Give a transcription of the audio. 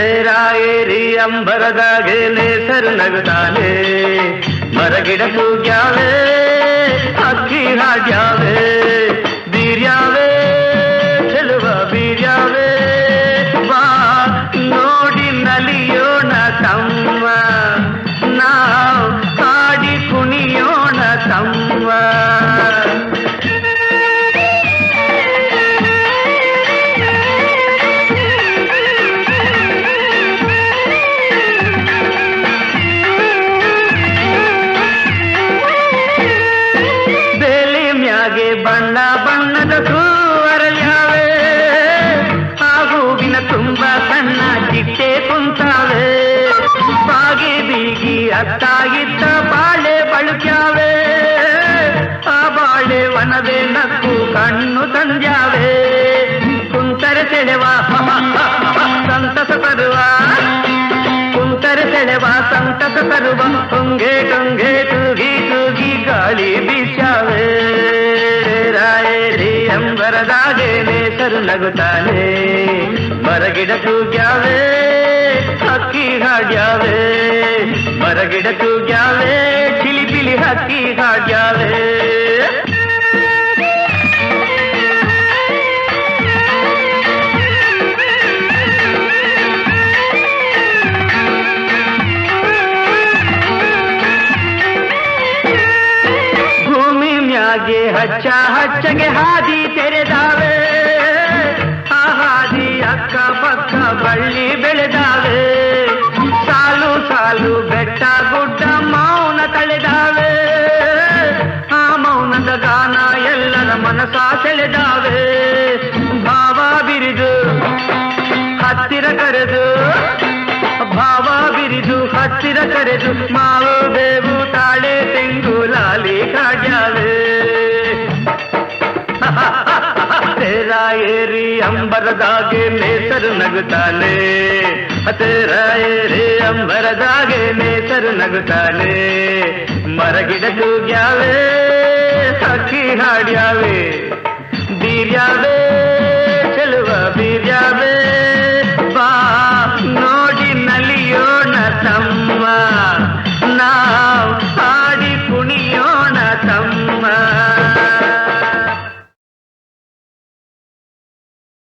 ತೇರಾ ಏರಿ ಅಂಬರದಾಗೆ ನೇಸರು ನಗುತ್ತಾನೆ ಮರಗಿಡ ತೂಗ್ಯಾವೆ ಅಕ್ಕಿ ಹಾಡ್ಯಾವೆ ಬೀರ್ಯಾವೆ ಚೆಲುವ ಬೀರ್ಯಾವೆ ಬಾ ನೋಡಿ ನಲಿಯೋಣ ತಮ್ಮ ನಾವು ಹಾಡಿ ಕುಣಿಯೋಣ ತಮ್ಮ ಬಣ್ಣ ಬಣ್ಣದ ಹೂವರಳ್ಯಾವೆ ಆ ಹೂವಿನ ತುಂಬ ಸಣ್ಣ ಚಿಟ್ಟೆ ಕುಂತಾವೆ ಬಾಗಿ ಬೀಗಿ ಅತ್ತ ಇತ್ತ ಬಾಳೆ ಬಳುಕ್ಯಾವೆ ಆ ಬಾಳೆ ವನವೇ ನಕ್ಕು ಕಣ್ಣು ತಂದ್ಯಾವೆ ಕುಂತರೆ ಸೆಳೆವ ಸಂತಸ ತರುವ ಕುಂತರೆ ಸೆಳೆವ ಸಂತಸ ತರುವ ಟೊಂಗೆ ಟೊಂಗೆ ತೂಗಿ ತೂಗಿ ಗಾಳಿ ಬೀಸಾವೆ ಅಂಬರದಾಗೆ ನೇಸರು ನಗುತ್ತಾನೆ ಮರಗಿಡ ತೂಗ್ಯಾವೆ ಹಕ್ಕಿ ಹಾಡ್ಯಾವೆ ಮರಗಿಡ ತೂಗ್ಯಾವೆ ಪಿಲಿ ಪಿಲಿ ಹಕ್ಕಿ ಹಾಡ್ಯಾವೆ ಹಚ್ಚ ಹಚ್ಚಗೆ ಹಾದಿ ತೆರೆದಾವೆ ಆ ಹಾದಿ ಅಕ್ಕ ಪಕ್ಕ ಬಳ್ಳಿ ಬೆಳೆದಾವೆ ಸಾಲು ಸಾಲು ಬೆಟ್ಟ ಗುಡ್ಡ ಮೌನ ತಳೆದಾವೆ ಆ ಮೌನದ ಗಾನ ಎಲ್ಲರ ಮನಸ ಸೆಳೆದಾವೆ ಭಾವ ಬಿರಿದು ಹತ್ತಿರ ಕರೆದು ಭಾವ ಬಿರಿದು ಹತ್ತಿರ ಕರೆದು ಮಾವು ಬೇವು ತಾಳೆ ತೆಂಗು ಲಾಲಿ ಕಾಡ್ಯಾವೆ ತೇರಾ ಏರಿ ಅಂಬರದಾಗೆ ನೇಸರು ನಗುತ್ತಾನೆ ತೇರಾ ಏರಿ ಅಂಬರದಾಗೆ ನೇಸರು ನಗುತ್ತಾನೆ ಮರಗಿಡ ತೂಗ್ಯಾವೆ ಹಕ್ಕಿ ಹಾಡ್ಯಾವೆ ಬೀರ್ಯಾವೆ